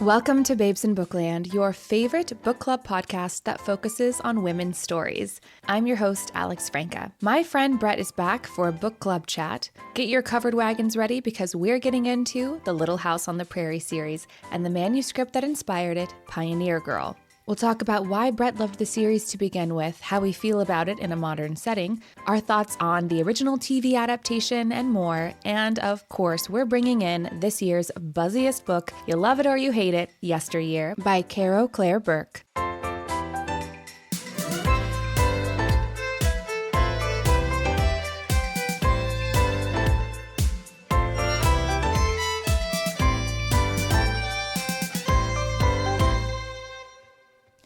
Welcome to Babes in Bookland, your favorite book club podcast that focuses on women's stories. I'm your host, Alex Franca. My friend Brett is back for a book club chat. Get your covered wagons ready because we're getting into the Little House on the Prairie series and the manuscript that inspired it, Pioneer Girl. We'll talk about why Brett loved the series to begin with, how we feel about it in a modern setting, our thoughts on the original TV adaptation, and more. And of course, we're bringing in this year's buzziest book, You Love It or You Hate It, Yesteryear, by Caro Claire Burke.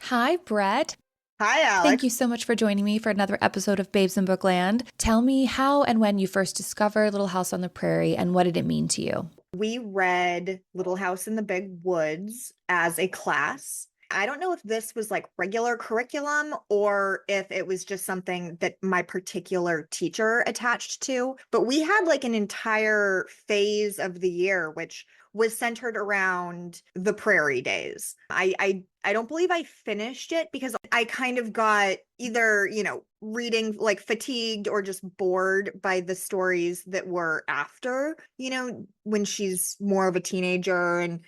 Hi, Brett. Hi, Alex. Thank you so much for joining me for another episode of Babes in Bookland. Tell me how and when you first discovered Little House on the Prairie and what did it mean to you? We read Little House in the Big Woods as a class. I don't know if this was like regular curriculum or if it was just something that my particular teacher attached to, but we had like an entire phase of the year which was centered around the Prairie days. I don't believe I finished it because I kind of got either, reading like fatigued or just bored by the stories that were after, when she's more of a teenager. And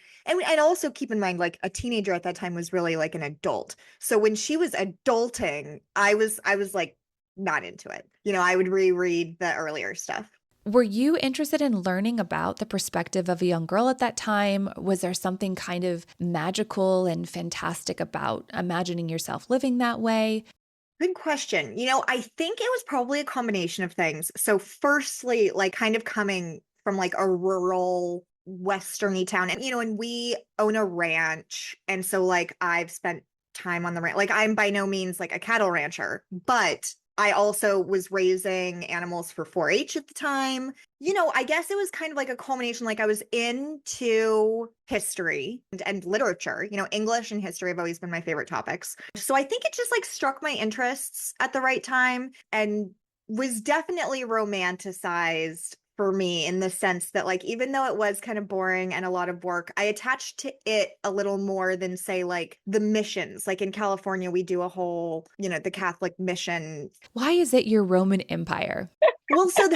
also keep in mind, like a teenager at that time was really like an adult. So when she was adulting, I was like not into it. I would reread the earlier stuff. Were you interested in learning about the perspective of a young girl at that time? Was there something kind of magical and fantastic about imagining yourself living that way? Good question. I think it was probably a combination of things. So firstly, like kind of coming from like a rural westerny town, and we own a ranch. And so like I've spent time on the ranch. Like I'm by no means like a cattle rancher, but I also was raising animals for 4-H at the time. I guess it was kind of like a culmination. Like I was into history and literature. English and history have always been my favorite topics. So I think it just like struck my interests at the right time and was definitely romanticized for me in the sense that like, even though it was kind of boring and a lot of work, I attached to it a little more than say like the missions. Like in California, we do a whole, the Catholic mission. Why is it your Roman Empire? Well, so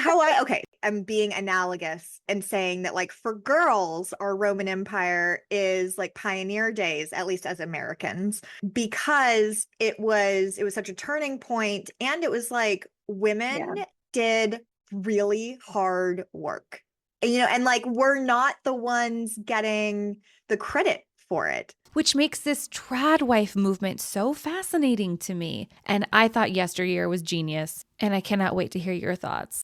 I'm being analogous and saying that like for girls, our Roman Empire is like pioneer days, at least as Americans, because it was such a turning point. And it was like women did really hard work, and like we're not the ones getting the credit for it, which makes this trad wife movement so fascinating to me. And I thought Yesteryear was genius, and I cannot wait to hear your thoughts.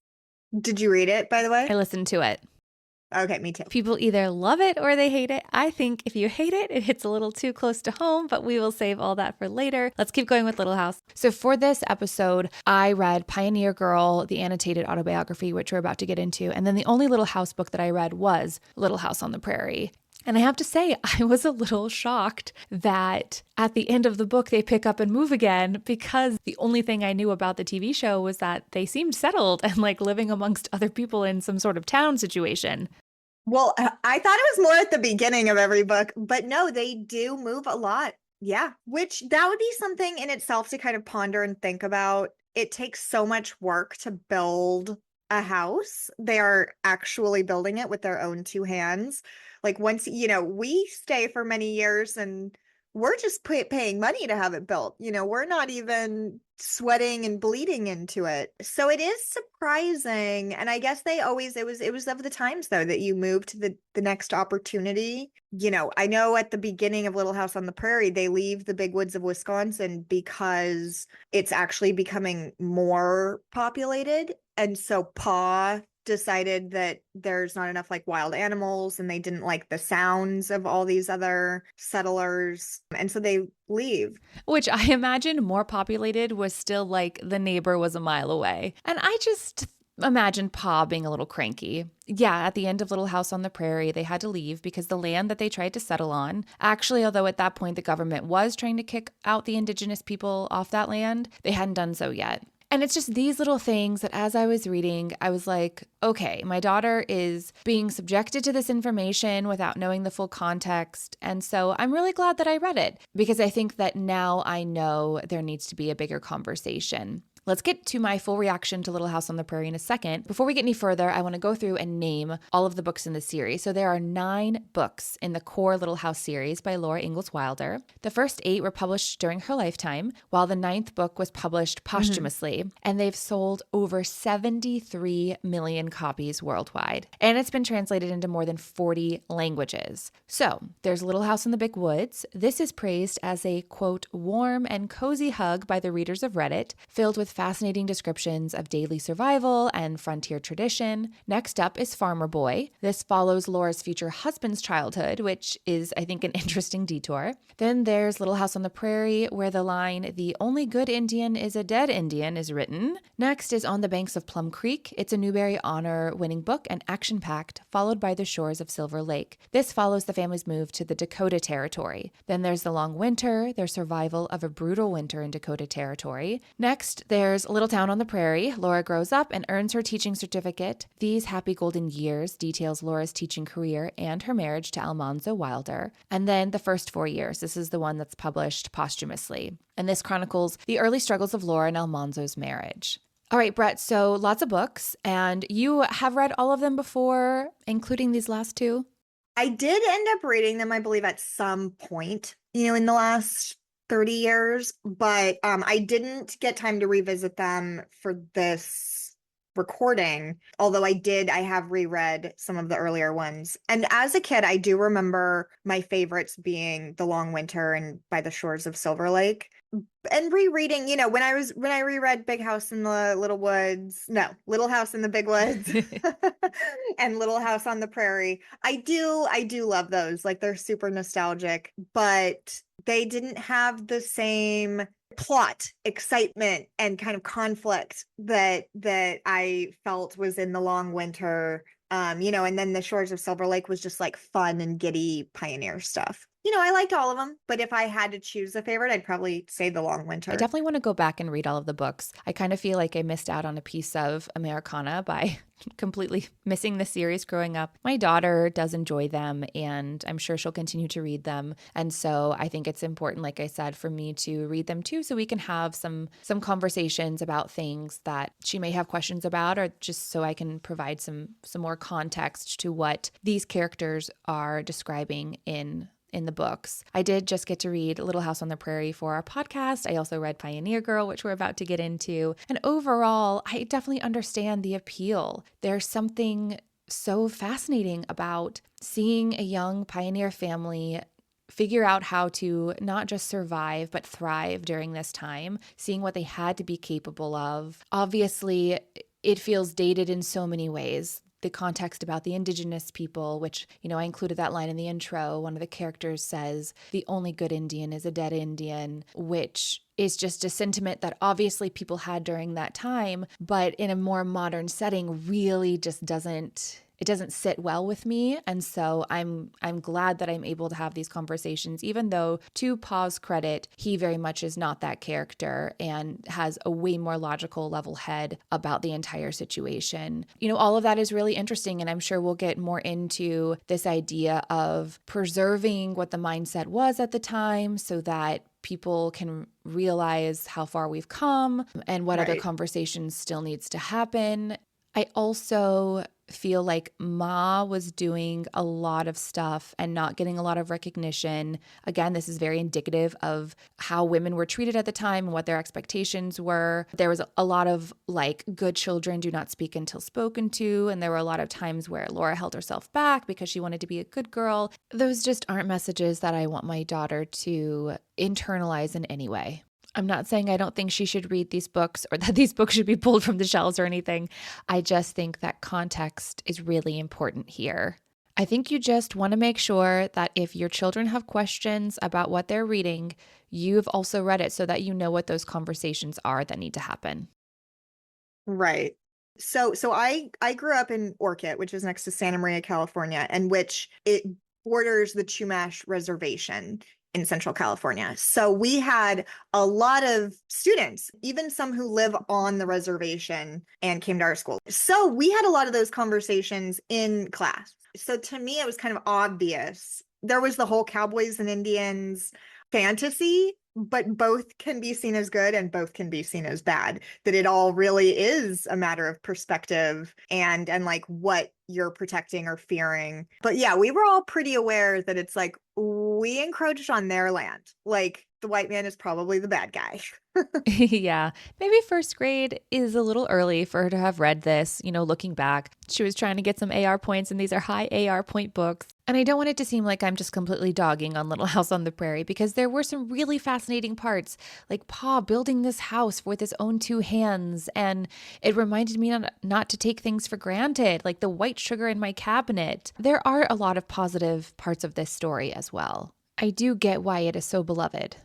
Did you read it, by the way? I listened to it. Okay, me too. People either love it or they hate it. I think if you hate it, it hits a little too close to home, but we will save all that for later. Let's keep going with Little House. So for this episode, I read Pioneer Girl, the Annotated Autobiography, which we're about to get into. And then the only Little House book that I read was Little House on the Prairie. And I have to say, I was a little shocked that at the end of the book, they pick up and move again, because the only thing I knew about the TV show was that they seemed settled and like living amongst other people in some sort of town situation. Well, I thought it was more at the beginning of every book, but no, they do move a lot. Yeah, which that would be something in itself to kind of ponder and think about. It takes so much work to build a house. They are actually building it with their own two hands. Like once, we stay for many years and we're just paying money to have it built. We're not even sweating and bleeding into it. So it is surprising. And I guess it was of the times though, that you move to the next opportunity. I know at the beginning of Little House on the Prairie, they leave the big woods of Wisconsin because it's actually becoming more populated. And so Pa decided that there's not enough like wild animals and they didn't like the sounds of all these other settlers. And so they leave. Which I imagine more populated was still like the neighbor was a mile away. And I just imagine Pa being a little cranky. Yeah, at the end of Little House on the Prairie, they had to leave because the land that they tried to settle on, actually, although at that point the government was trying to kick out the indigenous people off that land, they hadn't done so yet. And it's just these little things that as I was reading, I was like, okay, my daughter is being subjected to this information without knowing the full context. And so I'm really glad that I read it because I think that now I know there needs to be a bigger conversation. Let's get to my full reaction to Little House on the Prairie in a second. Before we get any further, I want to go through and name all of the books in the series. So there are 9 books in the core Little House series by Laura Ingalls Wilder. The first 8 were published during her lifetime, while the 9th book was published posthumously, and they've sold over 73 million copies worldwide. And it's been translated into more than 40 languages. So there's Little House in the Big Woods. This is praised as a, quote, warm and cozy hug by the readers of Reddit, filled with fascinating descriptions of daily survival and frontier tradition. Next up is Farmer Boy. This follows Laura's future husband's childhood, which is, I think, an interesting detour. Then there's Little House on the Prairie, where the line, "The only good Indian is a dead Indian," is written. Next is On the Banks of Plum Creek. It's a Newbery Honor-winning book and action-packed, followed by The Shores of Silver Lake. This follows the family's move to the Dakota Territory. Then there's The Long Winter, their survival of a brutal winter in Dakota Territory. Next, there's Little Town on the Prairie. Laura grows up and earns her teaching certificate. These Happy Golden Years details Laura's teaching career and her marriage to Almanzo Wilder. And then The First 4 Years. This is the one that's published posthumously. And this chronicles the early struggles of Laura and Almanzo's marriage. All right, Brett, so lots of books, and you have read all of them before, including these last 2? I did end up reading them, I believe, at some point, in the last 30 years, but I didn't get time to revisit them for this recording, although I have reread some of the earlier ones. And as a kid, I do remember my favorites being The Long Winter and By the Shores of Silver Lake. And rereading, when I reread Little House in the Big Woods and Little House on the Prairie, I do love those. Like, they're super nostalgic, but they didn't have the same plot, excitement, and kind of conflict that I felt was in The Long Winter. And then The Shores of Silver Lake was just like fun and giddy pioneer stuff. I liked all of them, but if I had to choose a favorite, I'd probably say The Long Winter. I definitely want to go back and read all of the books. I kind of feel like I missed out on a piece of Americana by completely missing the series growing up. My daughter does enjoy them, and I'm sure she'll continue to read them. And so I think it's important, like I said, for me to read them too, so we can have some conversations about things that she may have questions about, or just so I can provide some more context to what these characters are describing in the books. I did just get to read Little House on the Prairie for our podcast. I also read Pioneer Girl, which we're about to get into. And overall, I definitely understand the appeal. There's something so fascinating about seeing a young pioneer family figure out how to not just survive, but thrive during this time, seeing what they had to be capable of. Obviously, it feels dated in so many ways. The context about the indigenous people, which, I included that line in the intro. One of the characters says, "The only good Indian is a dead Indian," which is just a sentiment that obviously people had during that time, but in a more modern setting really just doesn't sit well with me. And so I'm glad that I'm able to have these conversations, even though, to Pa's credit, he very much is not that character and has a way more logical level head about the entire situation. All of that is really interesting, and I'm sure we'll get more into this idea of preserving what the mindset was at the time so that people can realize how far we've come and what other conversations still needs to happen. I also feel like Ma was doing a lot of stuff and not getting a lot of recognition. Again, this is very indicative of how women were treated at the time and what their expectations were. There was a lot of good children do not speak until spoken to. And there were a lot of times where Laura held herself back because she wanted to be a good girl. Those just aren't messages that I want my daughter to internalize in any way. I'm not saying I don't think she should read these books or that these books should be pulled from the shelves or anything. I just think that context is really important here. I think you just want to make sure that if your children have questions about what they're reading, you've also read it so that you know what those conversations are that need to happen. Right. So I grew up in Orchid, which is next to Santa Maria, California, and which it borders the Chumash Reservation in Central California. So we had a lot of students, even some who live on the reservation and came to our school. So we had a lot of those conversations in class. So to me, it was kind of obvious. There was the whole Cowboys and Indians fantasy, but both can be seen as good and both can be seen as bad, that it all really is a matter of perspective and like what you're protecting or fearing. But yeah, we were all pretty aware that it's like we encroached on their land. Like the white man is probably the bad guy. Yeah, maybe first grade is a little early for her to have read this. Looking back, she was trying to get some AR points, and these are high AR point books. And I don't want it to seem like I'm just completely dogging on Little House on the Prairie, because there were some really fascinating parts, like Pa building this house with his own two hands. And it reminded me not to take things for granted, like the white sugar in my cabinet. There are a lot of positive parts of this story as well. I do get why it is so beloved.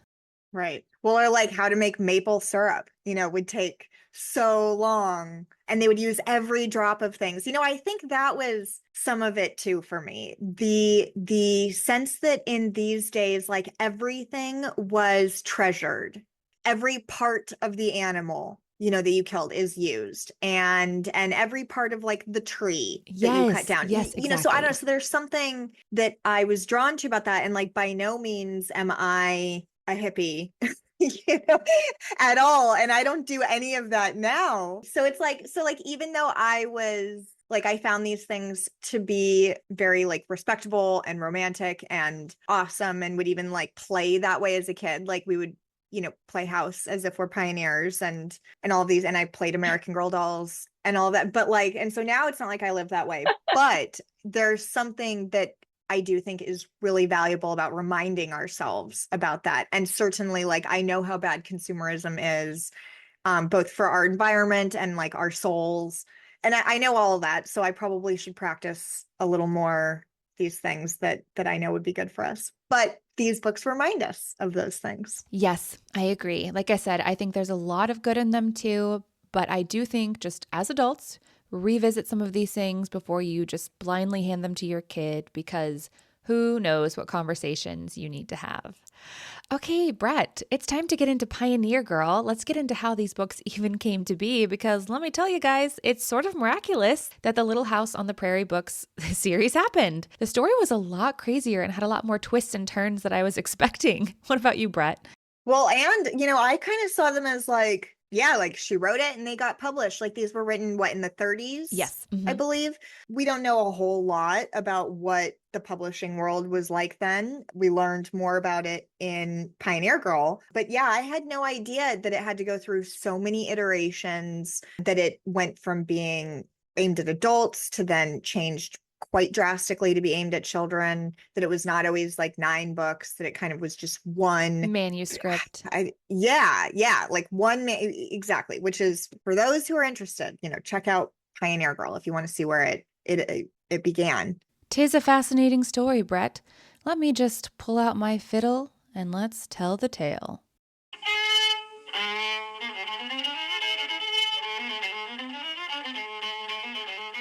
Right. Well, or like how to make maple syrup, would take so long, and they would use every drop of things. I think that was some of it too for me. The sense that in these days, like everything was treasured. Every part of the animal, that you killed is used, and every part of like the tree that you cut down. Yes, exactly. So I don't know. So there's something that I was drawn to about that. And like, by no means am I a hippie, at all. And I don't do any of that now. So it's like, even though I was like, I found these things to be very like respectable and romantic and awesome, and would even like play that way as a kid. Like we would, play house as if we're pioneers and all of these. And I played American Girl dolls and all that. But like, and so now it's not like I live that way, but there's something that I do think is really valuable about reminding ourselves about that. And certainly, like, I know how bad consumerism is, both for our environment and like our souls. And I know all of that. So I probably should practice a little more these things that I know would be good for us. But these books remind us of those things. Yes, I agree. Like I said, I think there's a lot of good in them too. But I do think, just as adults, revisit some of these things before you just blindly hand them to your kid, because who knows what conversations you need to have. Okay, Brett, it's time to get into Pioneer Girl. Let's get into how these books even came to be, because let me tell you guys, it's sort of miraculous that the Little House on the Prairie books series happened. The story was a lot crazier and had a lot more twists and turns than I was expecting. What about you, Brett? Well, and, I kind of saw them as like, yeah, like she wrote it and they got published. Like these were written, in the 30s? Yes. Mm-hmm. I believe. We don't know a whole lot about what the publishing world was like then. We learned more about it in Pioneer Girl. But yeah, I had no idea that it had to go through so many iterations, that it went from being aimed at adults to then changed quite drastically to be aimed at children, that it was not always like 9 books, that it kind of was just one manuscript. Like one exactly, which is, for those who are interested, check out Pioneer Girl if you want to see where it began. 'Tis a fascinating story, Brett. Let me just pull out my fiddle and let's tell the tale.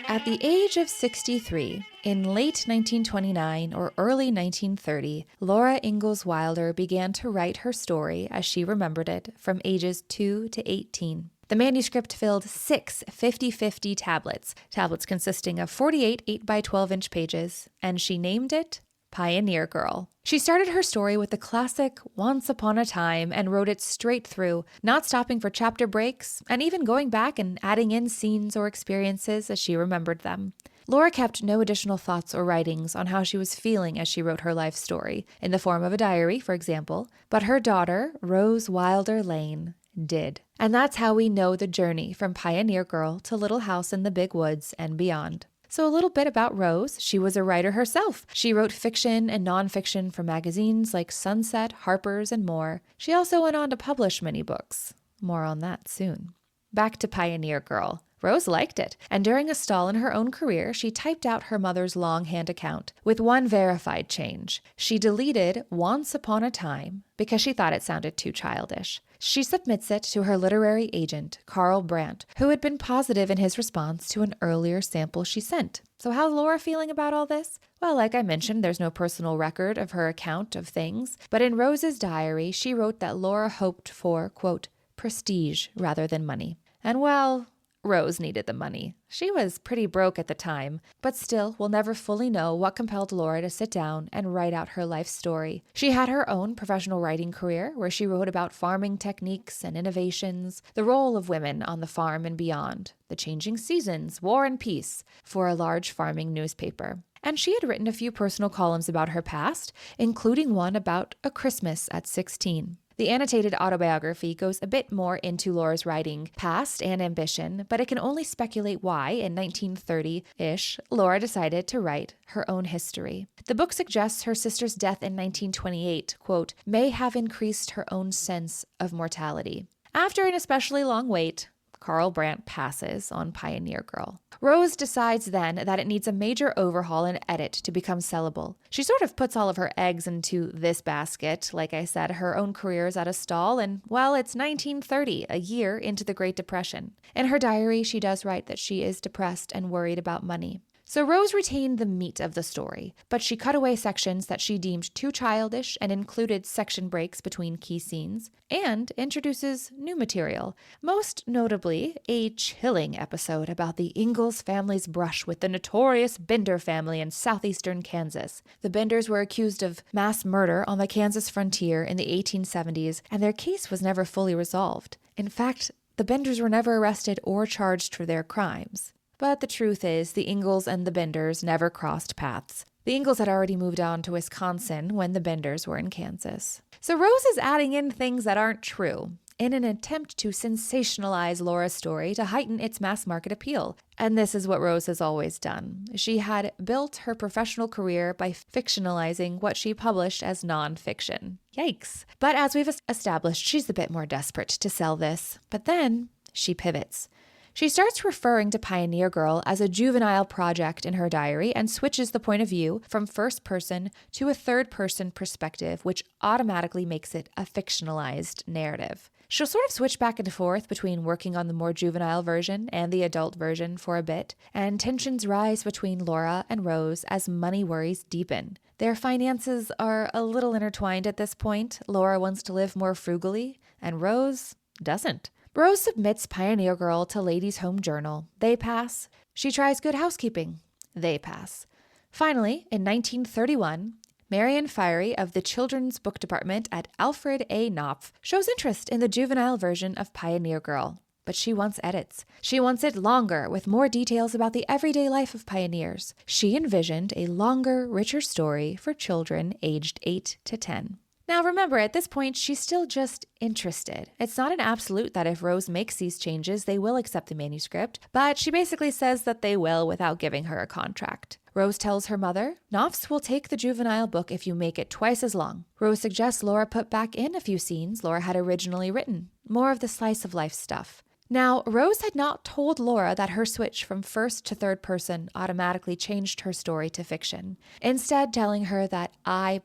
At the age of 63, in late 1929 or early 1930, Laura Ingalls Wilder began to write her story as she remembered it from ages 2 to 18. The manuscript filled 6 50-50 tablets consisting of 48 8x12-inch pages, and she named it Pioneer Girl. She started her story with the classic Once Upon a Time and wrote it straight through, not stopping for chapter breaks, and even going back and adding in scenes or experiences as she remembered them. Laura kept no additional thoughts or writings on how she was feeling as she wrote her life story, in the form of a diary, for example, but her daughter, Rose Wilder Lane, did. And that's how we know the journey from Pioneer Girl to Little House in the Big Woods and beyond. So a little bit about Rose. She was a writer herself. She wrote fiction and nonfiction for magazines like Sunset, Harper's, and more. She also went on to publish many books. More on that soon. Back to Pioneer Girl. Rose liked it, and during a stall in her own career, she typed out her mother's longhand account with one verified change. She deleted "once upon a time" because she thought it sounded too childish. She submits it to her literary agent, Caro Brandt, who had been positive in his response to an earlier sample she sent. So how's Laura feeling about all this? Well, like I mentioned, there's no personal record of her account of things, but in Rose's diary, she wrote that Laura hoped for, quote, prestige rather than money. And well, Rose needed the money. She was pretty broke at the time, but still we'll never fully know what compelled Laura to sit down and write out her life story. She had her own professional writing career where she wrote about farming techniques and innovations, the role of women on the farm and beyond, the changing seasons, war and peace, for a large farming newspaper. And she had written a few personal columns about her past, including one about a Christmas at 16. The annotated autobiography goes a bit more into Laura's writing past and ambition, but it can only speculate why, in 1930-ish, Laura decided to write her own history. The book suggests her sister's death in 1928, quote, may have increased her own sense of mortality. After an especially long wait, Caro Brandt passes on Pioneer Girl. Rose decides then that it needs a major overhaul and edit to become sellable. She sort of puts all of her eggs into this basket. Like I said, her own career is at a stall, and, well, it's 1930, a year into the Great Depression. In her diary, she does write that she is depressed and worried about money. So Rose retained the meat of the story, but she cut away sections that she deemed too childish and included section breaks between key scenes, and introduces new material, most notably a chilling episode about the Ingalls family's brush with the notorious Bender family in southeastern Kansas. The Benders were accused of mass murder on the Kansas frontier in the 1870s, and their case was never fully resolved. In fact, the Benders were never arrested or charged for their crimes. But the truth is, the Ingalls and the Benders never crossed paths. The Ingalls had already moved on to Wisconsin when the Benders were in Kansas. So Rose is adding in things that aren't true in an attempt to sensationalize Laura's story to heighten its mass market appeal. And this is what Rose has always done. She had built her professional career by fictionalizing what she published as nonfiction. Yikes. But as we've established, she's a bit more desperate to sell this. But then she pivots. She starts referring to Pioneer Girl as a juvenile project in her diary and switches the point of view from first person to a third person perspective, which automatically makes it a fictionalized narrative. She'll sort of switch back and forth between working on the more juvenile version and the adult version for a bit, and tensions rise between Laura and Rose as money worries deepen. Their finances are a little intertwined at this point. Laura wants to live more frugally, and Rose doesn't. Rose submits Pioneer Girl to Ladies' Home Journal. They pass. She tries Good Housekeeping. They pass. Finally, in 1931, Marion Fiery of the Children's Book Department at Alfred A. Knopf shows interest in the juvenile version of Pioneer Girl. But she wants edits. She wants it longer, with more details about the everyday life of pioneers. She envisioned a longer, richer story for children aged 8 to 10. Now remember, at this point, she's still just interested. It's not an absolute that if Rose makes these changes, they will accept the manuscript, but she basically says that they will without giving her a contract. Rose tells her mother, Knopf's will take the juvenile book if you make it twice as long. Rose suggests Laura put back in a few scenes Laura had originally written, more of the slice of life stuff. Now, Rose had not told Laura that her switch from first to third person automatically changed her story to fiction, instead telling her that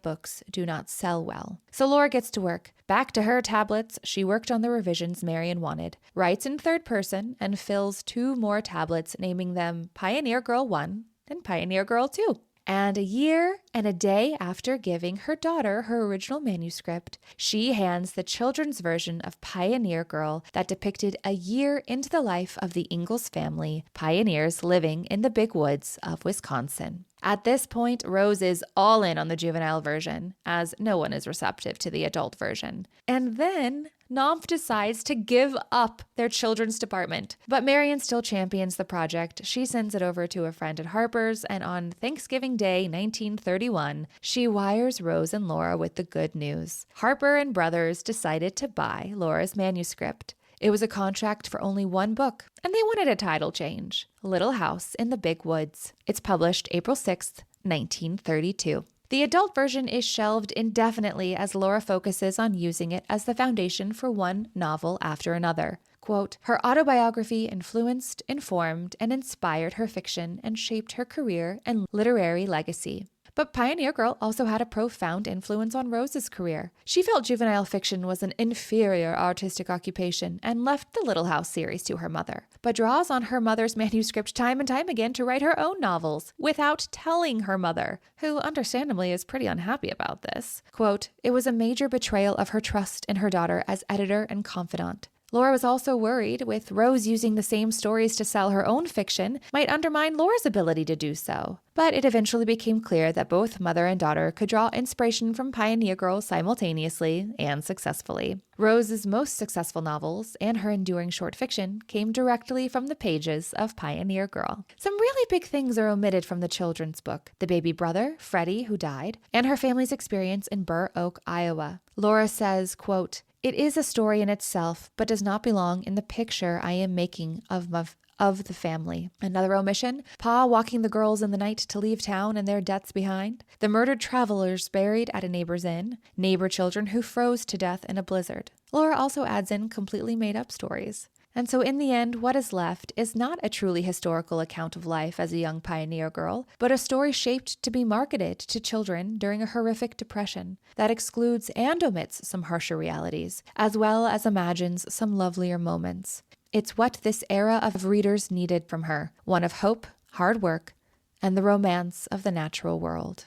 books do not sell well. So Laura gets to work. Back to her tablets, she worked on the revisions Marion wanted, writes in third person, and fills 2 more tablets, naming them Pioneer Girl 1 and Pioneer Girl 2. And a year and a day after giving her daughter her original manuscript, she hands the children's version of Pioneer Girl that depicted a year into the life of the Ingalls family, pioneers living in the big woods of Wisconsin. At this point, Rose is all in on the juvenile version, as no one is receptive to the adult version. And then Knopf decides to give up their children's department. But Marion still champions the project. She sends it over to a friend at Harper's, and on Thanksgiving Day, 1931, she wires Rose and Laura with the good news. Harper and Brothers decided to buy Laura's manuscript. It was a contract for only 1 book, and they wanted a title change, Little House in the Big Woods. It's published April 6th, 1932. The adult version is shelved indefinitely as Laura focuses on using it as the foundation for one novel after another. Quote, her autobiography influenced, informed, and inspired her fiction and shaped her career and literary legacy. But Pioneer Girl also had a profound influence on Rose's career. She felt juvenile fiction was an inferior artistic occupation and left the Little House series to her mother, but draws on her mother's manuscript time and time again to write her own novels without telling her mother, who understandably is pretty unhappy about this. Quote, it was a major betrayal of her trust in her daughter as editor and confidant. Laura was also worried, with Rose using the same stories to sell her own fiction, might undermine Laura's ability to do so. But it eventually became clear that both mother and daughter could draw inspiration from Pioneer Girl simultaneously and successfully. Rose's most successful novels and her enduring short fiction came directly from the pages of Pioneer Girl. Some really big things are omitted from the children's book: the baby brother, Freddie, who died, and her family's experience in Burr Oak, Iowa. Laura says, quote, it is a story in itself, but does not belong in the picture I am making of the family. Another omission: Pa walking the girls in the night to leave town and their debts behind, the murdered travelers buried at a neighbor's inn, neighbor children who froze to death in a blizzard. Laura also adds in completely made-up stories. And so in the end, what is left is not a truly historical account of life as a young pioneer girl, but a story shaped to be marketed to children during a horrific depression that excludes and omits some harsher realities, as well as imagines some lovelier moments. It's what this era of readers needed from her, one of hope, hard work, and the romance of the natural world.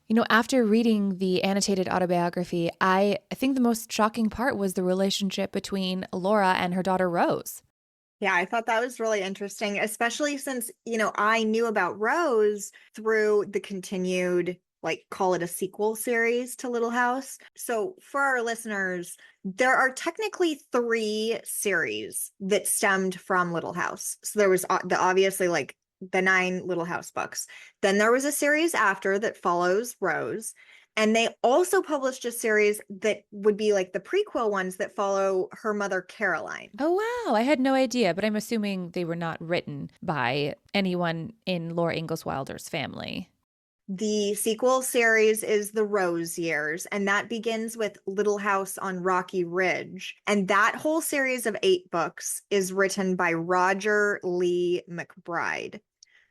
You know, after reading the annotated autobiography, I think the most shocking part was the relationship between Laura and her daughter Rose. Yeah, I thought that was really interesting, especially since, I knew about Rose through the continued, call it a sequel series to Little House. So for our listeners, there are technically 3 series that stemmed from Little House. So there was obviously the 9 Little House books. Then there was a series after that follows Rose. And they also published a series that would be the prequel ones that follow her mother, Caroline. Oh, wow. I had no idea, but I'm assuming they were not written by anyone in Laura Ingalls Wilder's family. The sequel series is the Rose Years, and that begins with Little House on Rocky Ridge. And that whole series of 8 books is written by Roger Lee MacBride.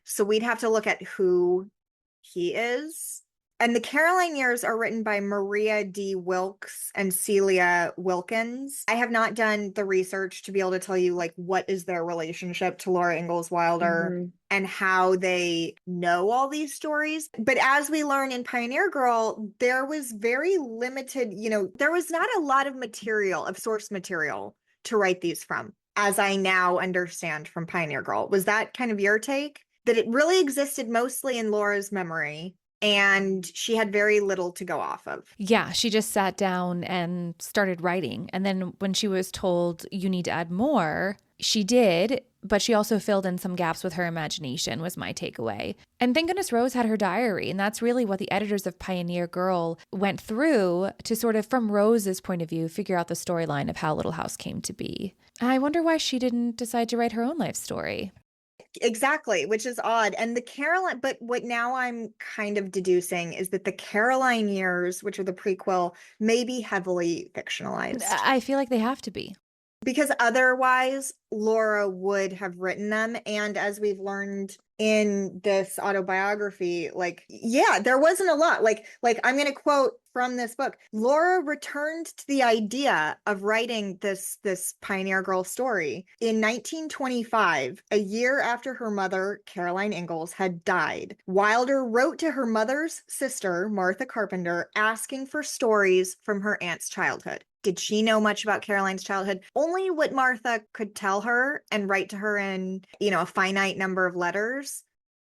So we'd have to look at who he is. And the Caroline Years are written by Maria D. Wilkes and Celia Wilkins. I have not done the research to be able to tell you what is their relationship to Laura Ingalls Wilder and how they know all these stories. But as we learn in Pioneer Girl, there was very limited, there was not a lot of material, of source material to write these from, as I now understand from Pioneer Girl. Was that kind of your take? That it really existed mostly in Laura's memory, and she had very little to go off of. Yeah, she just sat down and started writing. And then when she was told you need to add more, she did, but she also filled in some gaps with her imagination, was my takeaway. And thank goodness Rose had her diary. And that's really what the editors of Pioneer Girl went through to sort of, from Rose's point of view, figure out the storyline of how Little House came to be. I wonder why she didn't decide to write her own life story. Exactly, which is odd. And the Caroline, but what now I'm kind of deducing is that the Caroline Years, which are the prequel, may be heavily fictionalized. I feel like they have to be. Because otherwise, Laura would have written them. And as we've learned in this autobiography, there wasn't a lot. I'm going to quote from this book. Laura returned to the idea of writing this Pioneer Girl story in 1925, a year after her mother, Caroline Ingalls, had died. Wilder wrote to her mother's sister, Martha Carpenter, asking for stories from her aunt's childhood. Did she know much about Caroline's childhood? Only what Martha could tell her and write to her in, a finite number of letters.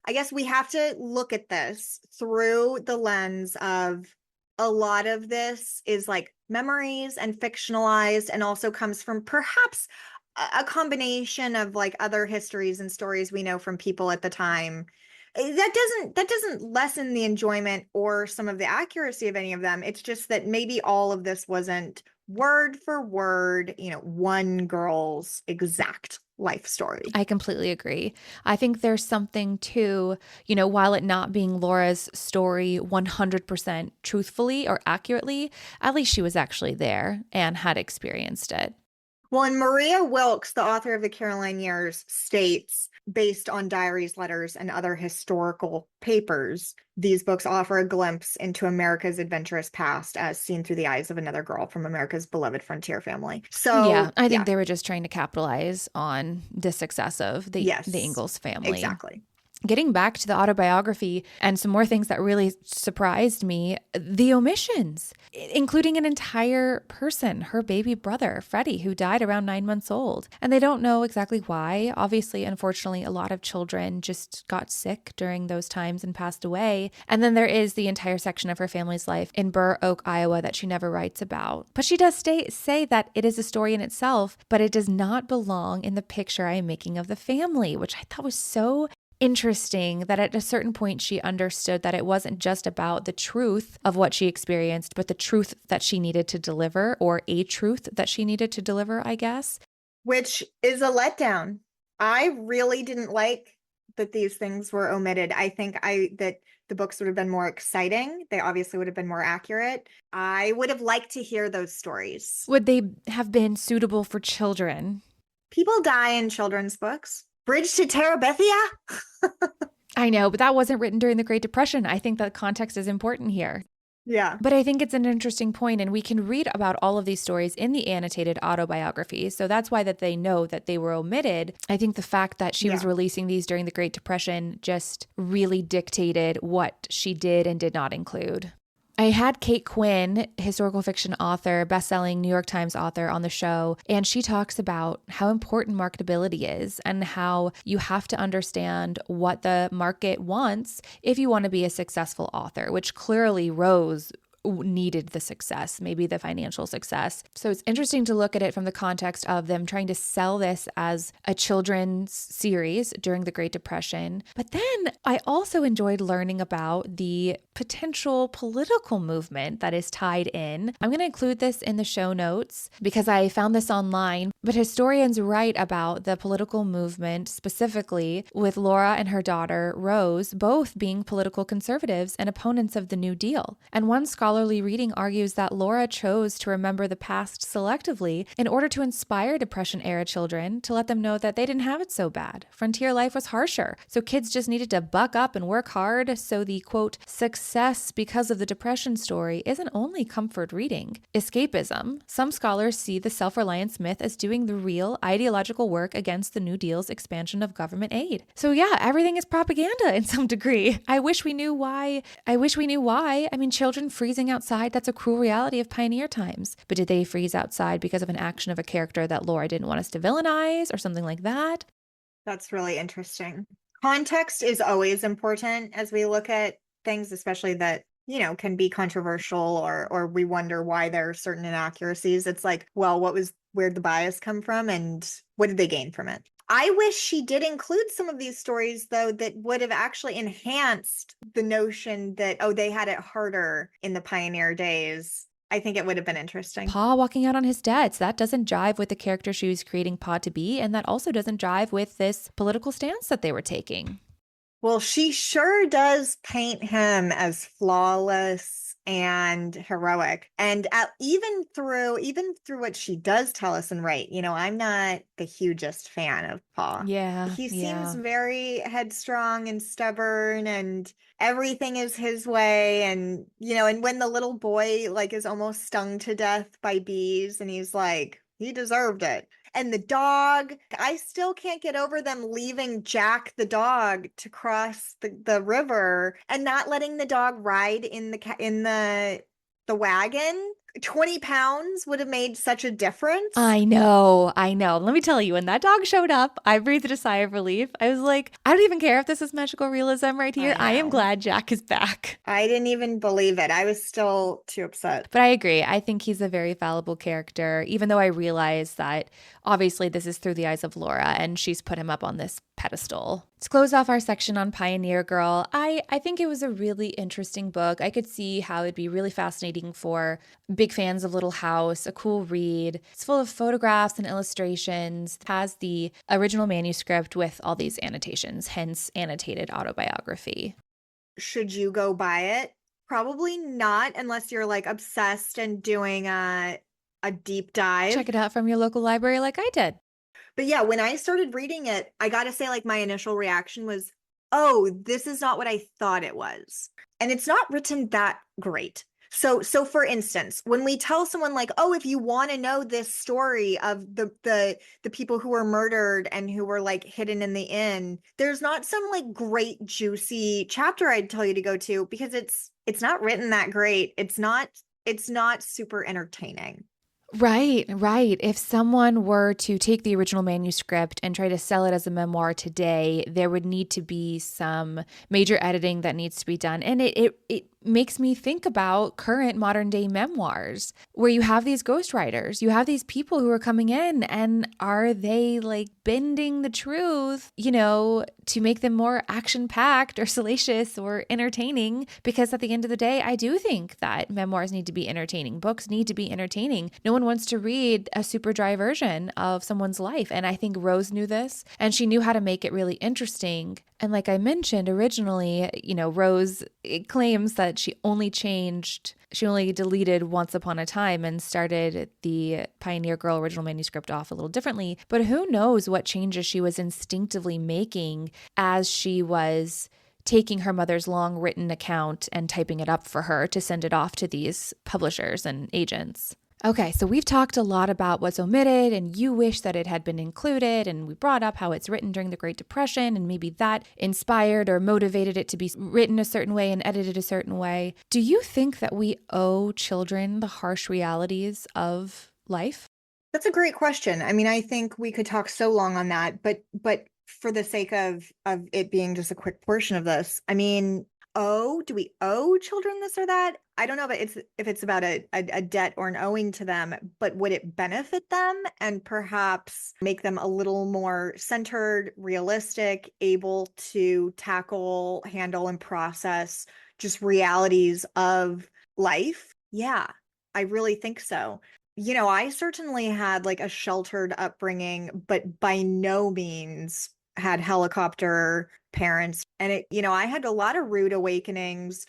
I guess we have to look at this through the lens of a lot of this is memories and fictionalized, and also comes from perhaps a combination of other histories and stories we know from people at the time. That doesn't lessen the enjoyment or some of the accuracy of any of them. It's just that maybe all of this wasn't word for word, one girl's exact life story. I completely agree. I think there's something to, while it not being Laura's story 100% truthfully or accurately, at least she was actually there and had experienced it. Well, and Maria Wilkes, the author of the Caroline Years, states, based on diaries, letters, and other historical papers, these books offer a glimpse into America's adventurous past as seen through the eyes of another girl from America's beloved frontier family. So, yeah, I think they were just trying to capitalize on the success of the Ingalls family. Exactly. Getting back to the autobiography and some more things that really surprised me, the omissions, including an entire person, her baby brother, Freddie, who died around 9 months old. And they don't know exactly why. Obviously, unfortunately, a lot of children just got sick during those times and passed away. And then there is the entire section of her family's life in Burr Oak, Iowa, that she never writes about. But she does say that it is a story in itself, but it does not belong in the picture I am making of the family, which I thought was so interesting, that at a certain point she understood that it wasn't just about the truth of what she experienced, but the truth that she needed to deliver, or a truth that she needed to deliver, I guess. Which is a letdown. I really didn't like that these things were omitted. I think that the books would have been more exciting. They obviously would have been more accurate. I would have liked to hear those stories. Would they have been suitable for children? People die in children's books. Bridge to Terabithia? I know, but that wasn't written during the Great Depression. I think that context is important here. Yeah. But I think it's an interesting point, and we can read about all of these stories in the annotated autobiography. So that's why that they know that they were omitted. I think the fact that she was releasing these during the Great Depression just really dictated what she did and did not include. I had Kate Quinn, historical fiction author, best-selling New York Times author, on the show, and she talks about how important marketability is and how you have to understand what the market wants if you want to be a successful author, which clearly Rose needed the success, maybe the financial success. So it's interesting to look at it from the context of them trying to sell this as a children's series during the Great Depression. But then I also enjoyed learning about the potential political movement that is tied in. I'm going to include this in the show notes because I found this online, but historians write about the political movement specifically with Laura and her daughter Rose both being political conservatives and opponents of the New Deal. And one scholarly reading argues that Laura chose to remember the past selectively in order to inspire Depression-era children to let them know that they didn't have it so bad. Frontier life was harsher, so kids just needed to buck up and work hard. So the, quote, success because of the Depression story isn't only comfort reading. Escapism. Some scholars see the self-reliance myth as doing the real ideological work against the New Deal's expansion of government aid. So yeah, everything is propaganda in some degree. I wish we knew why. I mean, children freezing outside, that's a cruel reality of pioneer times. But did they freeze outside because of an action of a character that Laura didn't want us to villainize or something like that? That's really interesting. Context is always important as we look at things, especially that, can be controversial or we wonder why there are certain inaccuracies. It's like, well, where'd the bias come from and what did they gain from it? I wish she did include some of these stories, though, that would have actually enhanced the notion that, they had it harder in the pioneer days. I think it would have been interesting. Pa walking out on his debts, that doesn't jive with the character she was creating Pa to be, and that also doesn't jive with this political stance that they were taking. Well, she sure does paint him as flawless and heroic. And even through what she does tell us and write, I'm not the hugest fan of Pa. Yeah. He seems very headstrong and stubborn and everything is his way. And, and when the little boy is almost stung to death by bees and he's like, he deserved it. And the dog, I still can't get over them leaving Jack the dog to cross the river and not letting the dog ride in the wagon. 20 pounds would have made such a difference. I know. Let me tell you, when that dog showed up, I breathed a sigh of relief. I was like, I don't even care if this is magical realism right here. I am glad Jack is back. I didn't even believe it. I was still too upset. But I agree. I think he's a very fallible character, even though I realize that obviously this is through the eyes of Laura and she's put him up on this pedestal. To close off our section on Pioneer Girl, I think it was a really interesting book. I could see how it'd be really fascinating for big fans of Little House, a cool read. It's full of photographs and illustrations. It has the original manuscript with all these annotations, hence Annotated Autobiography. Should you go buy it? Probably not, unless you're like obsessed and doing a deep dive. Check it out from your local library like I did. But yeah, when I started reading it, I gotta say, like, my initial reaction was, oh, this is not what I thought it was. And it's not written that great. So for instance, when we tell someone like, oh, if you want to know this story of the people who were murdered and who were like hidden in the inn, there's not some like great juicy chapter I'd tell you to go to, because it's not written that great. It's not super entertaining. Right. If someone were to take the original manuscript and try to sell it as a memoir today, there would need to be some major editing that needs to be done. And it makes me think about current modern day memoirs where you have these ghostwriters, you have these people who are coming in, and are they like bending the truth, to make them more action packed or salacious or entertaining? Because at the end of the day, I do think that memoirs need to be entertaining. Books need to be entertaining. No one wants to read a super dry version of someone's life. And I think Rose knew this, and she knew how to make it really interesting. And like I mentioned originally, Rose claims that she only deleted Once Upon a Time and started the Pioneer Girl original manuscript off a little differently. But who knows what changes she was instinctively making as she was taking her mother's long written account and typing it up for her to send it off to these publishers and agents. Okay, so we've talked a lot about what's omitted, and you wish that it had been included, and we brought up how it's written during the Great Depression, and maybe that inspired or motivated it to be written a certain way and edited a certain way. Do you think that we owe children the harsh realities of life? That's a great question. I mean, I think we could talk so long on that, but for the sake of it being just a quick portion of this, I mean, do we owe children this or that? I don't know if it's about a debt or an owing to them, but would it benefit them and perhaps make them a little more centered, realistic, able to tackle, handle, and process just realities of life? Yeah, I really think so. I certainly had like a sheltered upbringing, but by no means had helicopter parents. And I had a lot of rude awakenings,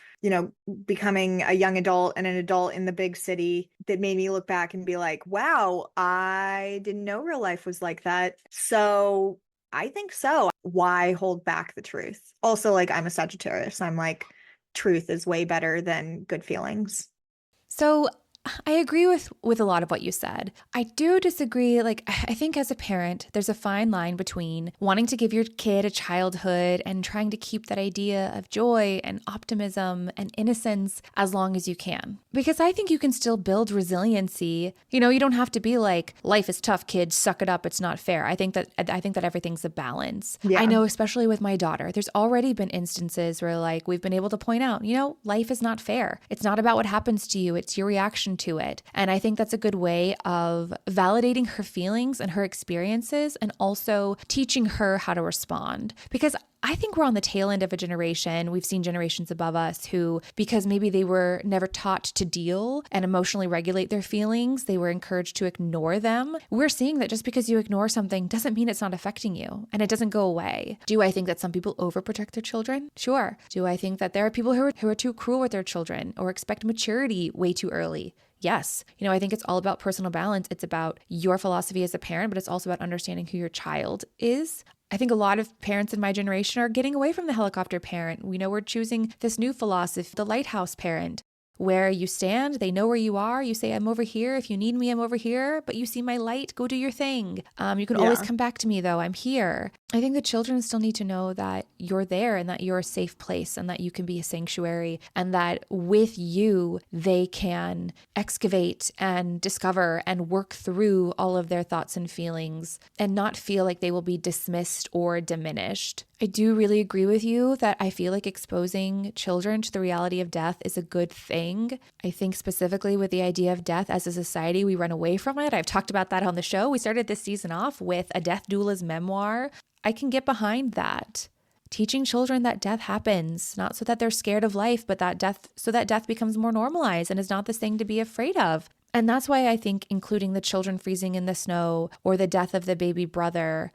becoming a young adult and an adult in the big city, that made me look back and be like, wow, I didn't know real life was like that. So I think so. Why hold back the truth? Also, like, I'm a Sagittarius. I'm like, truth is way better than good feelings. So I agree with a lot of what you said. I do disagree. Like, I think as a parent, there's a fine line between wanting to give your kid a childhood and trying to keep that idea of joy and optimism and innocence as long as you can. Because I think you can still build resiliency. You don't have to be like, life is tough, kids, suck it up, it's not fair. I think that everything's a balance. Yeah. I know, especially with my daughter, there's already been instances where like we've been able to point out, life is not fair. It's not about what happens to you, it's your reaction to it. And I think that's a good way of validating her feelings and her experiences, and also teaching her how to respond. Because I think we're on the tail end of a generation. We've seen generations above us who, because maybe they were never taught to deal and emotionally regulate their feelings, they were encouraged to ignore them. We're seeing that just because you ignore something doesn't mean it's not affecting you, and it doesn't go away. Do I think that some people overprotect their children? Sure. Do I think that there are people who are too cruel with their children or expect maturity way too early? Yes. I think it's all about personal balance. It's about your philosophy as a parent, but it's also about understanding who your child is. I think a lot of parents in my generation are getting away from the helicopter parent. We're choosing this new philosophy, the lighthouse parent, where you stand, they know where you are. You say, I'm over here. If you need me, I'm over here. But you see my light, go do your thing. You can always come back to me though. I'm here. I think the children still need to know that you're there and that you're a safe place and that you can be a sanctuary, and that with you, they can excavate and discover and work through all of their thoughts and feelings and not feel like they will be dismissed or diminished. I do really agree with you that I feel like exposing children to the reality of death is a good thing. I think specifically with the idea of death as a society, we run away from it. I've talked about that on the show. We started this season off with a death doula's memoir. I can get behind that. teaching children that death happens, not so that they're scared of life, but so that death becomes more normalized and is not this thing to be afraid of. And that's why I think including the children freezing in the snow or the death of the baby brother,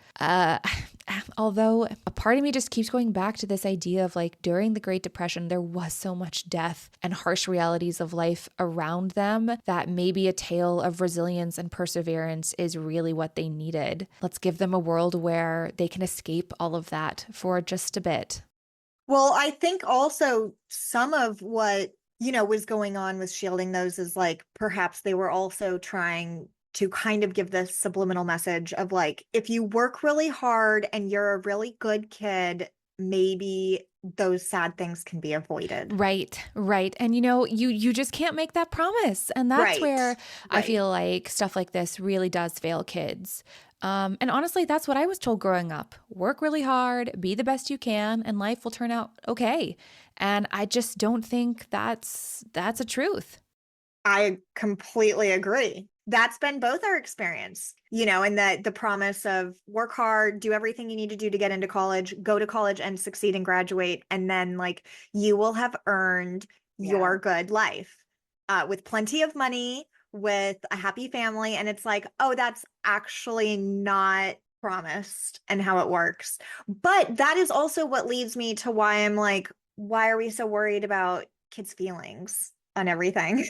although a part of me just keeps going back to this idea of like during the Great Depression, there was so much death and harsh realities of life around them that maybe a tale of resilience and perseverance is really what they needed. Let's give them a world where they can escape all of that for just a bit. Well, I think also some of what was going on with shielding those is like perhaps they were also trying to kind of give this subliminal message of like, if you work really hard and you're a really good kid, maybe those sad things can be avoided. Right. And you just can't make that promise. And that's where I feel like stuff like this really does fail kids. And honestly, that's what I was told growing up. Work really hard, be the best you can, and life will turn out okay. And I just don't think that's a truth. I completely agree. That's been both our experience, and the promise of work hard, do everything you need to do to get into college, go to college and succeed and graduate. And then like you will have earned your good life with plenty of money, with a happy family. And it's like, oh, that's actually not promised and how it works. But that is also what leads me to why I'm like, why are we so worried about kids' feelings on everything?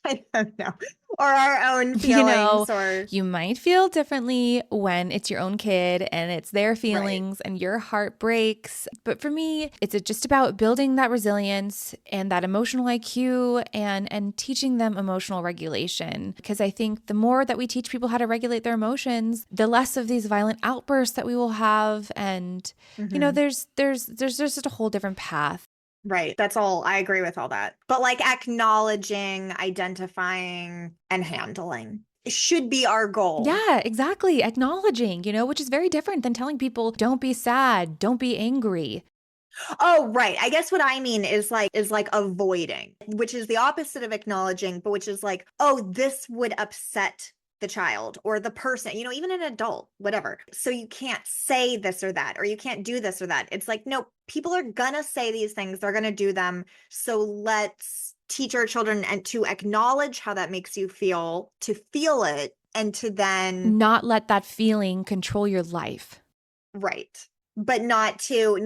I don't know. Or our own feelings. You might feel differently when it's your own kid and it's their feelings and your heart breaks. But for me, it's just about building that resilience and that emotional IQ and teaching them emotional regulation. Because I think the more that we teach people how to regulate their emotions, the less of these violent outbursts that we will have. And, there's just a whole different path. Right. That's all. I agree with all that. But like acknowledging, identifying, and handling should be our goal. Yeah, exactly. Acknowledging, which is very different than telling people, don't be sad, don't be angry. Oh, right. I guess what I mean is like avoiding, which is the opposite of acknowledging, but which is like, oh, this would upset the child or the person, even an adult, whatever. So you can't say this or that, or you can't do this or that. It's like, no, people are gonna say these things. They're gonna do them. So let's teach our children and to acknowledge how that makes you feel, to feel it, and to then not let that feeling control your life. Right. But not to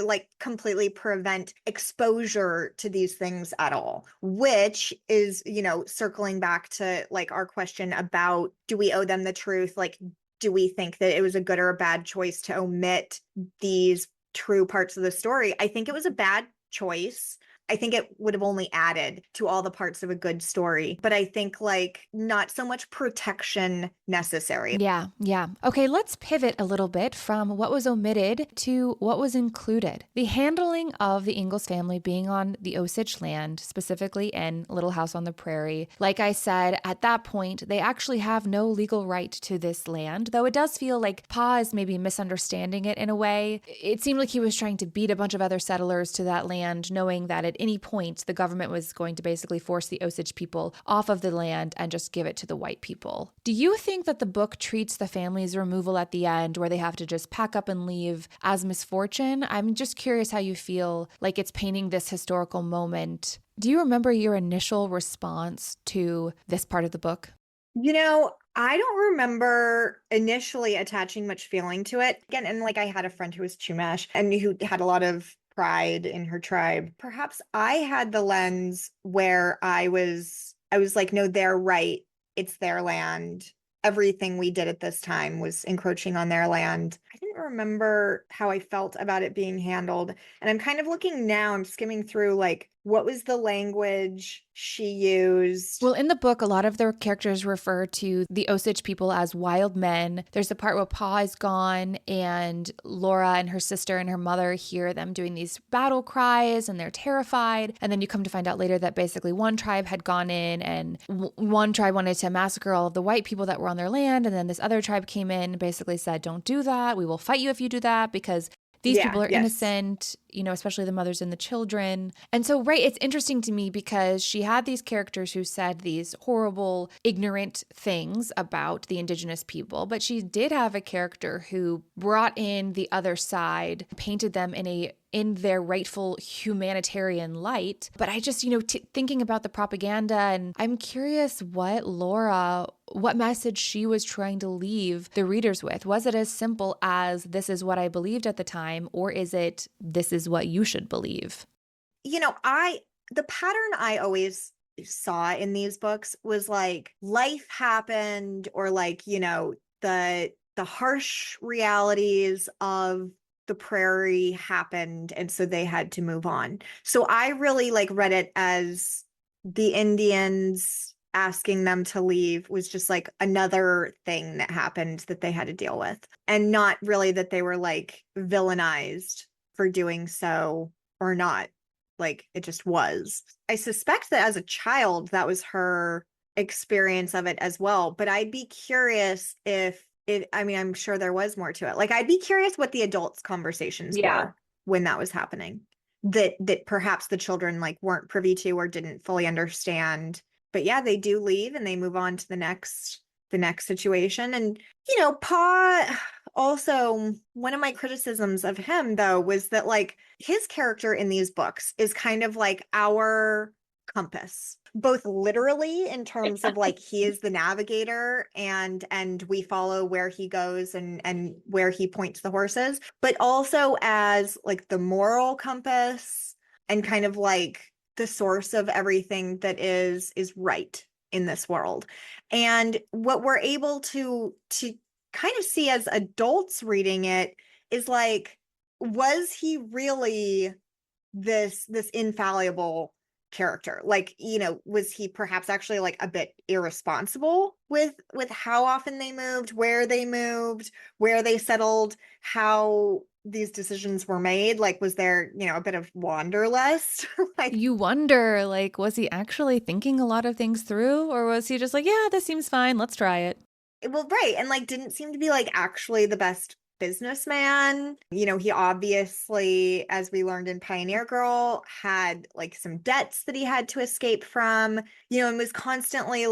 like completely prevent exposure to these things at all, which is, circling back to like our question about, do we owe them the truth? Like, do we think that it was a good or a bad choice to omit these true parts of the story? I think it was a bad choice. I think it would have only added to all the parts of a good story. But I think like not so much protection necessary. Yeah. Okay, let's pivot a little bit from what was omitted to what was included. The handling of the Ingalls family being on the Osage land, specifically in Little House on the Prairie. Like I said, at that point, they actually have no legal right to this land, though it does feel like Pa is maybe misunderstanding it in a way. It seemed like he was trying to beat a bunch of other settlers to that land, knowing that at any point the government was going to basically force the Osage people off of the land and just give it to the white people. Do you think that the book treats the family's removal at the end, where they have to just pack up and leave, as misfortune? I'm just curious how you feel like it's painting this historical moment. Do you remember your initial response to this part of the book? I don't remember initially attaching much feeling to it. Again, and like I had a friend who was Chumash and who had a lot of pride in her tribe. Perhaps I had the lens where I was like, no, they're right. It's their land. Everything we did at this time was encroaching on their land. I didn't remember how I felt about it being handled. And I'm kind of looking now, I'm skimming through like, what was the language she used? Well, in the book, a lot of their characters refer to the Osage people as wild men. There's the part where Pa is gone and Laura and her sister and her mother hear them doing these battle cries and they're terrified. And then you come to find out later that basically one tribe had gone in and one tribe wanted to massacre all of the white people that were on their land. And then this other tribe came in and basically said, don't do that. We will fight you if you do that, because these people are innocent. especially the mothers and the children. And so, right, it's interesting to me because she had these characters who said these horrible, ignorant things about the indigenous people, but she did have a character who brought in the other side, painted them in their rightful humanitarian light. But I just, thinking about the propaganda, and I'm curious what message she was trying to leave the readers with. Was it as simple as this is what I believed at the time, or is it this is what you should believe? The pattern I always saw in these books was like life happened, or like, the harsh realities of the prairie happened, and so they had to move on. So I really read it as the Indians asking them to leave was just like another thing that happened that they had to deal with, and not really that they were villainized for doing so or not. It just was. I suspect that as a child, that was her experience of it as well. But I'd be curious I'm sure there was more to it. I'd be curious what the adults' conversations were when that was happening, that perhaps the children weren't privy to or didn't fully understand. But yeah, they do leave and they move on to the next situation. And, Pa also, one of my criticisms of him though was that his character in these books is kind of like our compass, both literally in terms of he is the navigator and we follow where he goes and where he points the horses, but also as the moral compass and kind of the source of everything that is right in this world. And what we're able to kind of see as adults reading it is was he really this infallible character? Was he perhaps actually a bit irresponsible with how often they moved, where they settled, how these decisions were made? Was there, a bit of wanderlust? You wonder, was he actually thinking a lot of things through, or was he just yeah, this seems fine, let's try it? Well, right. And didn't seem to be actually the best businessman. He obviously, as we learned in Pioneer Girl, had some debts that he had to escape from, and was constantly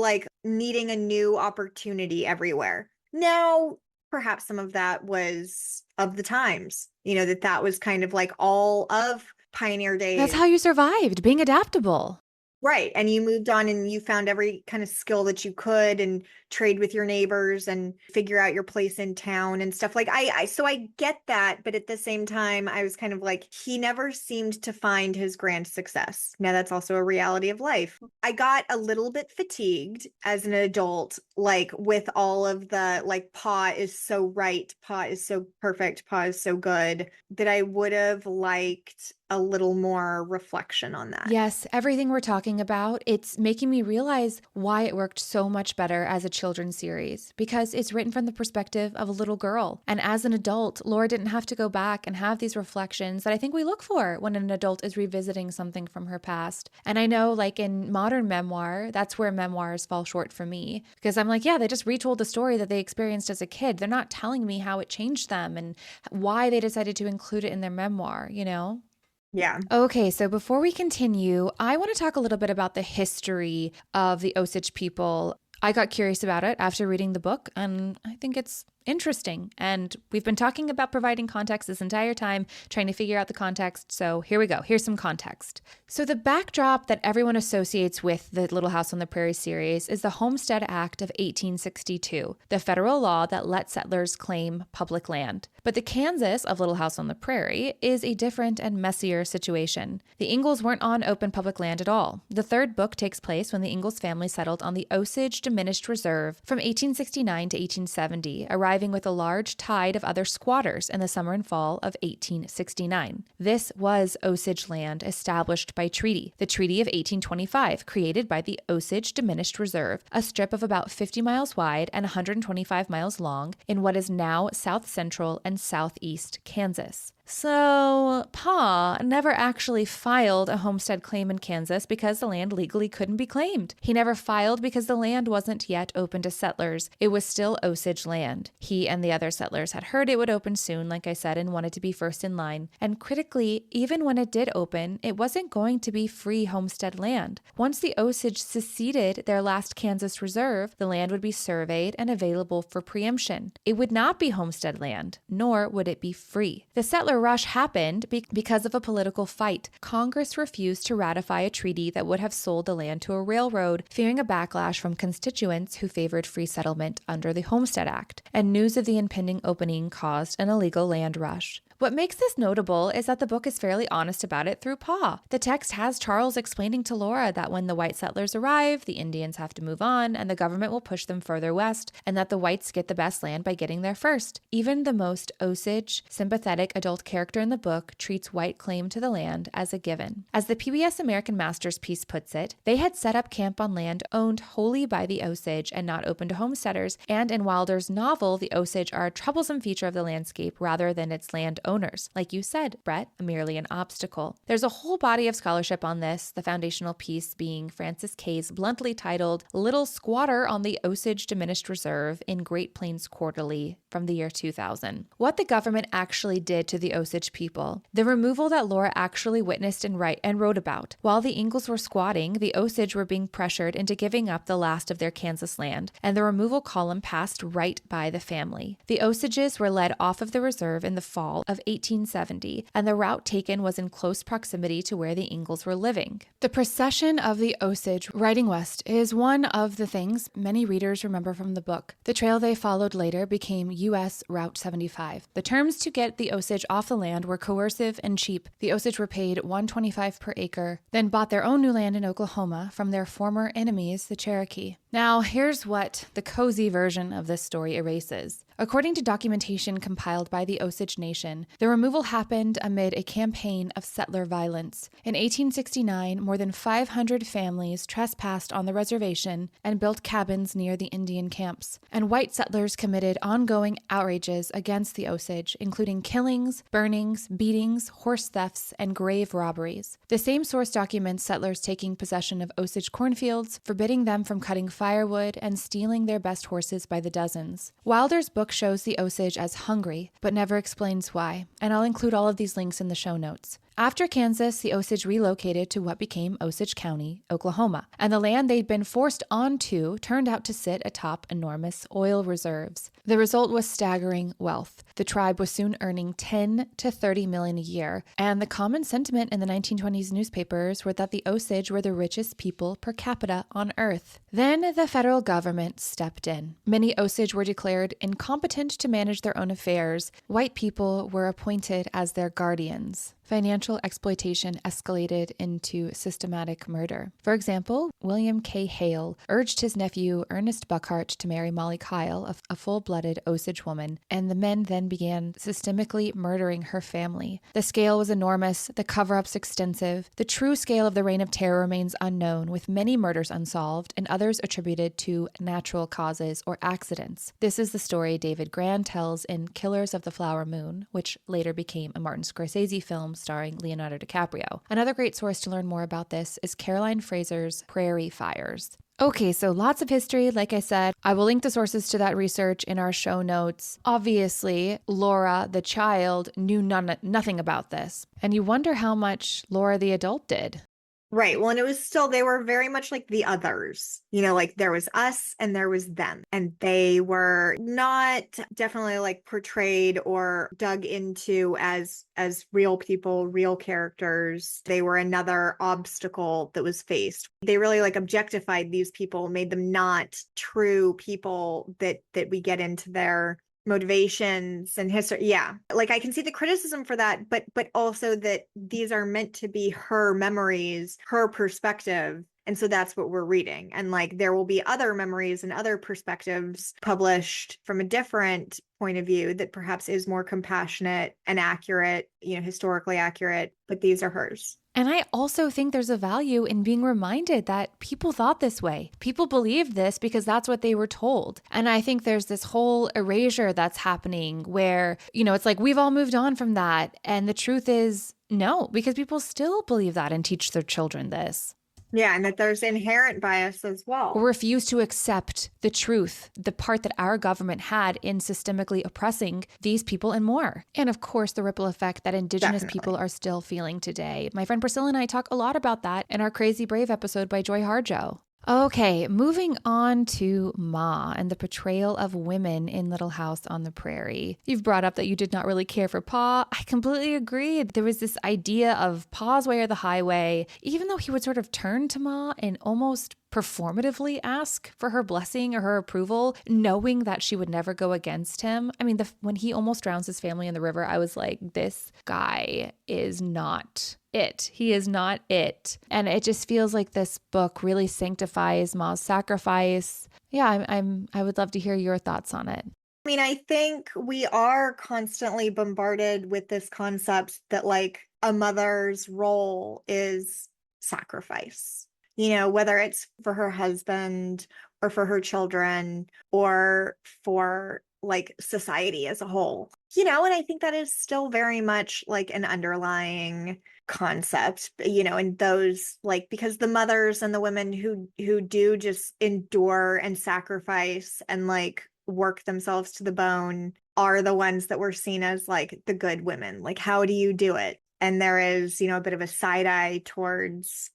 needing a new opportunity everywhere. Now, perhaps some of that was of the times, that was kind of all of Pioneer days. That's how you survived, being adaptable. Right. And you moved on and you found every kind of skill that you could and trade with your neighbors and figure out your place in town and stuff. So I get that. But at the same time, I was kind of he never seemed to find his grand success. Now, that's also a reality of life. I got a little bit fatigued as an adult, with all of the Pa is so right, Pa is so perfect, Pa is so good, that I would have liked a little more reflection on that. Yes, everything we're talking about, it's making me realize why it worked so much better as a children's series, because it's written from the perspective of a little girl. And as an adult, Laura didn't have to go back and have these reflections that I think we look for when an adult is revisiting something from her past. And I know in modern memoir, that's where memoirs fall short for me, because I'm yeah, they just retold the story that they experienced as a kid. They're not telling me how it changed them and why they decided to include it in their memoir, Yeah. Okay, so before we continue, I want to talk a little bit about the history of the Osage people. I got curious about it after reading the book, and I think it's interesting. And we've been talking about providing context this entire time, trying to figure out the context. So here we go. Here's some context. So the backdrop that everyone associates with the Little House on the Prairie series is the Homestead Act of 1862, the federal law that let settlers claim public land. But the Kansas of Little House on the Prairie is a different and messier situation. The Ingalls weren't on open public land at all. The third book takes place when the Ingalls family settled on the Osage Diminished Reserve from 1869 to 1870, arriving with a large tide of other squatters in the summer and fall of 1869. This was Osage land established by treaty, the Treaty of 1825, created by the Osage Diminished Reserve, a strip of about 50 miles wide and 125 miles long in what is now south central and southeast Kansas. So, Pa never actually filed a homestead claim in Kansas because the land legally couldn't be claimed. He never filed because the land wasn't yet open to settlers. It was still Osage land. He and the other settlers had heard it would open soon, like I said, and wanted to be first in line. And critically, even when it did open, it wasn't going to be free homestead land. Once the Osage seceded their last Kansas reserve, the land would be surveyed and available for preemption. It would not be homestead land, nor would it be free. The settler rush happened because of a political fight. Congress refused to ratify a treaty that would have sold the land to a railroad, fearing a backlash from constituents who favored free settlement under the Homestead Act, and news of the impending opening caused an illegal land rush. What makes this notable is that the book is fairly honest about it through Pa. The text has Charles explaining to Laura that when the white settlers arrive, the Indians have to move on and the government will push them further west, and that the whites get the best land by getting there first. Even the most Osage, sympathetic adult character in the book treats white claim to the land as a given. As the PBS American Masters piece puts it, they had set up camp on land owned wholly by the Osage and not open to homesteaders, and in Wilder's novel, the Osage are a troublesome feature of the landscape rather than its land owners. Like you said, Brett, merely an obstacle. There's a whole body of scholarship on this, the foundational piece being Francis Kay's bluntly titled Little Squatter on the Osage Diminished Reserve in Great Plains Quarterly from the year 2000. What the government actually did to the Osage people. The removal that Laura actually witnessed and wrote about. While the Ingalls were squatting, the Osage were being pressured into giving up the last of their Kansas land, and the removal column passed right by the family. The Osages were led off of the reserve in the fall of 1870, and the route taken was in close proximity to where the Ingalls were living. The procession of the Osage riding west is one of the things many readers remember from the book. The trail they followed later became U.S. Route 75. The terms to get the Osage off the land were coercive and cheap. The Osage were paid $1.25 per acre, then bought their own new land in Oklahoma from their former enemies, the Cherokee. Now, here's what the cozy version of this story erases. According to documentation compiled by the Osage Nation, the removal happened amid a campaign of settler violence. In 1869, more than 500 families trespassed on the reservation and built cabins near the Indian camps, and white settlers committed ongoing outrages against the Osage, including killings, burnings, beatings, horse thefts, and grave robberies. The same source documents settlers taking possession of Osage cornfields, forbidding them from cutting firewood, and stealing their best horses by the dozens. Wilder's book shows the Osage as hungry, but never explains why, and I'll include all of these links in the show notes. After Kansas, the Osage relocated to what became Osage County, Oklahoma, and the land they'd been forced onto turned out to sit atop enormous oil reserves. The result was staggering wealth. The tribe was soon earning $10 to $30 million a year, and the common sentiment in the 1920s newspapers were that the Osage were the richest people per capita on Earth. Then the federal government stepped in. Many Osage were declared incompetent to manage their own affairs. White people were appointed as their guardians. Financial exploitation escalated into systematic murder. For example, William K. Hale urged his nephew Ernest Buckhart to marry Molly Kyle, a full-blooded Osage woman, and the men then began systemically murdering her family. The scale was enormous, the cover-ups extensive. The true scale of the Reign of Terror remains unknown, with many murders unsolved and others attributed to natural causes or accidents. This is the story David Grann tells in Killers of the Flower Moon, which later became a Martin Scorsese film starring Leonardo DiCaprio. Another great source to learn more about this is Caroline Fraser's Prairie Fires. Okay, so lots of history, like I said. I will link the sources to that research in our show notes. Obviously, Laura, the child, knew nothing about this. And you wonder how much Laura, the adult, did. Right. Well, and it was still, they were very much like the others, like there was us and there was them. And they were not definitely like portrayed or dug into as real people, real characters. They were another obstacle that was faced. They really like objectified these people, made them not true people that we get into their motivations and history. Yeah. Like I can see the criticism for that, but also that these are meant to be her memories, her perspective. And so that's what we're reading. And like there will be other memories and other perspectives published from a different point of view that perhaps is more compassionate and accurate, historically accurate, but these are hers. And I also think there's a value in being reminded that people thought this way. People believed this because that's what they were told. And I think there's this whole erasure that's happening where, it's like we've all moved on from that. And the truth is no, because people still believe that and teach their children this. Yeah, and that there's inherent bias as well. Or refuse to accept the truth, the part that our government had in systemically oppressing these people and more. And of course, the ripple effect that Indigenous people are still feeling today. My friend Priscilla and I talk a lot about that in our Crazy Brave episode by Joy Harjo. Okay, moving on to Ma and the portrayal of women in Little House on the Prairie. You've brought up that you did not really care for Pa. I completely agree. There was this idea of Pa's way or the highway, even though he would sort of turn to Ma and almost performatively ask for her blessing or her approval, knowing that she would never go against him. I mean, when he almost drowns his family in the river, I was like, this guy is not it. He is not it. And it just feels like this book really sanctifies Ma's sacrifice. Yeah, I would love to hear your thoughts on it. I mean, I think we are constantly bombarded with this concept that like a mother's role is sacrifice. Whether it's for her husband or for her children or for like society as a whole, and I think that is still very much like an underlying concept, and those like, because the mothers and the women who do just endure and sacrifice and like work themselves to the bone are the ones that were seen as like the good women. Like, how do you do it? And there is, a bit of a side eye towards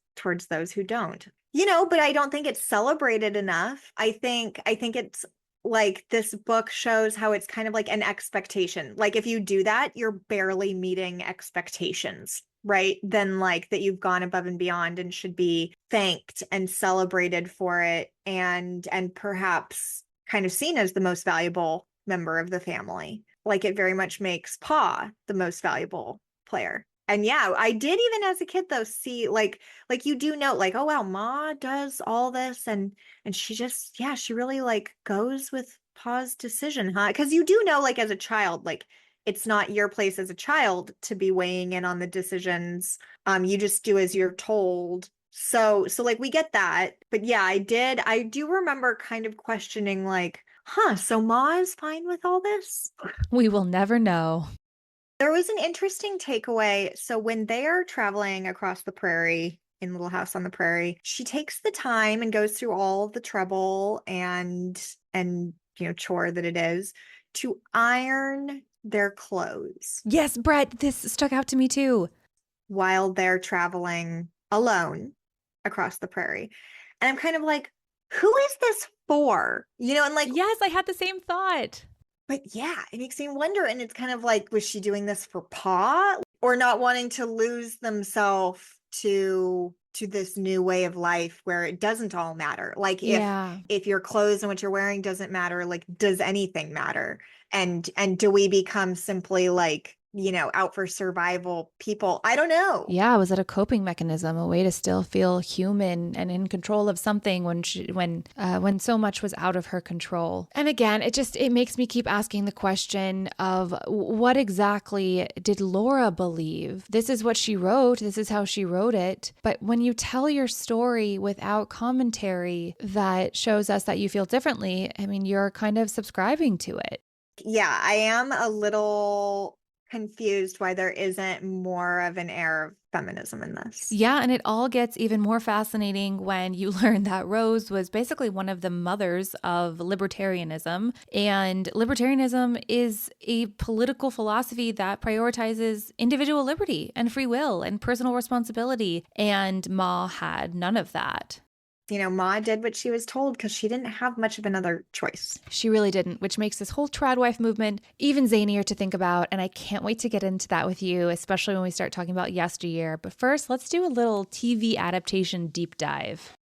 those who don't, but I don't think it's celebrated enough. I think it's like this book shows how it's kind of like an expectation. Like if you do that, you're barely meeting expectations, right? Then like that you've gone above and beyond and should be thanked and celebrated for it and perhaps kind of seen as the most valuable member of the family. Like it very much makes Pa the most valuable player. And yeah, I did even as a kid though see like you do know like, oh wow, Ma does all this and she just, yeah, she really like goes with Pa's decision, huh? Because you do know like as a child, like it's not your place as a child to be weighing in on the decisions. You just do as you're told. So like we get that. But yeah, I do remember kind of questioning like, so Ma is fine with all this? We will never know. There was an interesting takeaway. So when they are traveling across the prairie in Little House on the Prairie, she takes the time and goes through all the trouble and chore that it is to iron their clothes. Yes, Brett, this stuck out to me too. While they're traveling alone across the prairie. And I'm kind of like, who is this for? And like, yes, I had the same thought. But yeah, it makes me wonder. And it's kind of like, was she doing this for Pa or not wanting to lose themselves to this new way of life where it doesn't all matter? Like if your clothes and what you're wearing doesn't matter, like does anything matter? And do we become simply like, out for survival people? I don't know. Yeah, was it a coping mechanism, a way to still feel human and in control of something when so much was out of her control? And again, it makes me keep asking the question of what exactly did Laura believe? This is what she wrote. This is how she wrote it. But when you tell your story without commentary that shows us that you feel differently, I mean, you're kind of subscribing to it. Yeah, I am a little confused why there isn't more of an air of feminism in this. Yeah, and it all gets even more fascinating when you learn that Rose was basically one of the mothers of libertarianism. And libertarianism is a political philosophy that prioritizes individual liberty and free will and personal responsibility. And Ma had none of that. Ma did what she was told because she didn't have much of another choice. She really didn't, which makes this whole tradwife movement even zanier to think about. And I can't wait to get into that with you, especially when we start talking about Yesteryear. But first, let's do a little TV adaptation deep dive.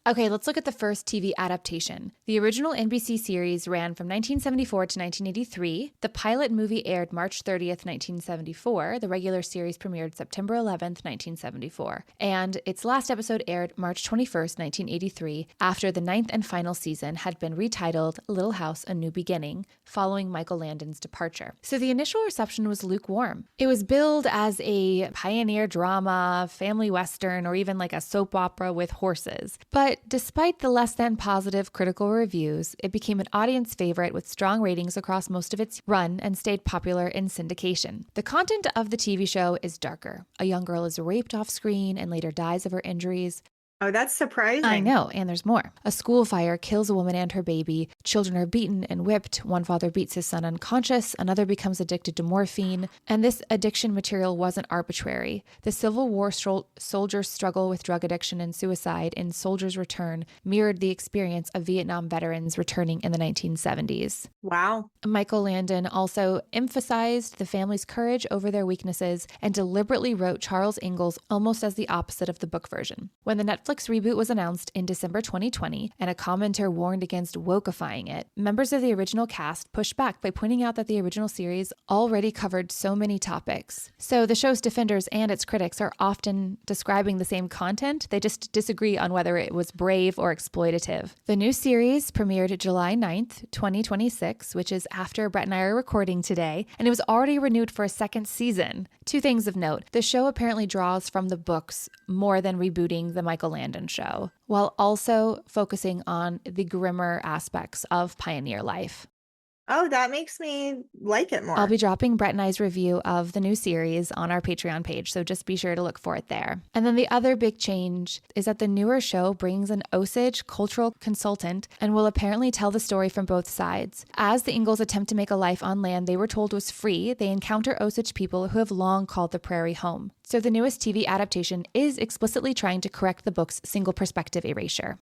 Okay, let's look at the first TV adaptation. The original NBC series ran from 1974 to 1983. The pilot movie aired March 30th, 1974. The regular series premiered September 11th, 1974. And its last episode aired March 21st, 1983, after the ninth and final season had been retitled Little House, A New Beginning, following Michael Landon's departure. So the initial reception was lukewarm. It was billed as a pioneer drama, family western, or even like a soap opera with horses. But despite the less than positive critical reviews, it became an audience favorite with strong ratings across most of its run and stayed popular in syndication. The content of the TV show is darker. A young girl is raped off screen and later dies of her injuries. Oh, that's surprising. I know, and there's more. A school fire kills a woman and her baby. Children are beaten and whipped. One father beats his son unconscious. Another becomes addicted to morphine. And this addiction material wasn't arbitrary. The Civil War soldiers' struggle with drug addiction and suicide in Soldiers Return mirrored the experience of Vietnam veterans returning in the 1970s. Wow. Michael Landon also emphasized the family's courage over their weaknesses and deliberately wrote Charles Ingalls almost as the opposite of the book version. When the Netflix reboot was announced in December 2020 and a commenter warned against wokeifying it, members of the original cast pushed back by pointing out that the original series already covered so many topics. So the show's defenders and its critics are often describing the same content, they just disagree on whether it was brave or exploitative. The new series premiered July 9th, 2026, which is after Brett and I are recording today, and it was already renewed for a second season. Two things of note. The show apparently draws from the books more than rebooting the Michael Landon show, while also focusing on the grimmer aspects of pioneer life. Oh, that makes me like it more. I'll be dropping Brett and I's review of the new series on our Patreon page, so just be sure to look for it there. And then the other big change is that the newer show brings an Osage cultural consultant and will apparently tell the story from both sides. As the Ingalls attempt to make a life on land they were told was free, they encounter Osage people who have long called the Prairie home. So the newest TV adaptation is explicitly trying to correct the book's single perspective erasure.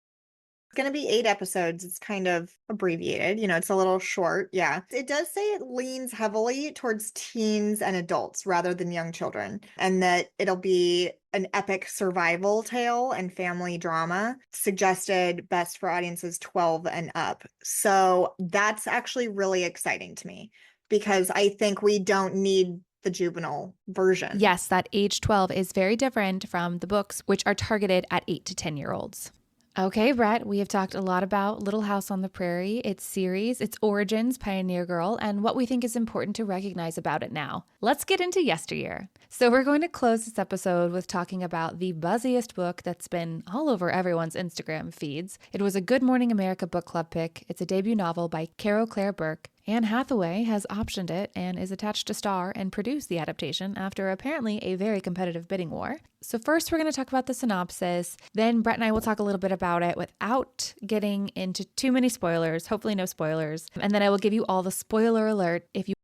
It's going to be 8 episodes. It's kind of abbreviated. It's a little short. Yeah. It does say it leans heavily towards teens and adults rather than young children, and that it'll be an epic survival tale and family drama, suggested best for audiences 12 and up. So that's actually really exciting to me because I think we don't need the juvenile version. Yes, that age 12 is very different from the books, which are targeted at 8 to 10-year-olds. Okay, Brett, we have talked a lot about Little House on the Prairie, its series, its origins, Pioneer Girl, and what we think is important to recognize about it now. Let's get into Yesteryear. So we're going to close this episode with talking about the buzziest book that's been all over everyone's Instagram feeds. It was a Good Morning America book club pick. It's a debut novel by Caro Burke. Anne Hathaway has optioned it and is attached to star and produce the adaptation after apparently a very competitive bidding war. So first we're going to talk about the synopsis, then Brett and I will talk a little bit about it without getting into too many spoilers, hopefully no spoilers, and then I will give you all the spoiler alert if you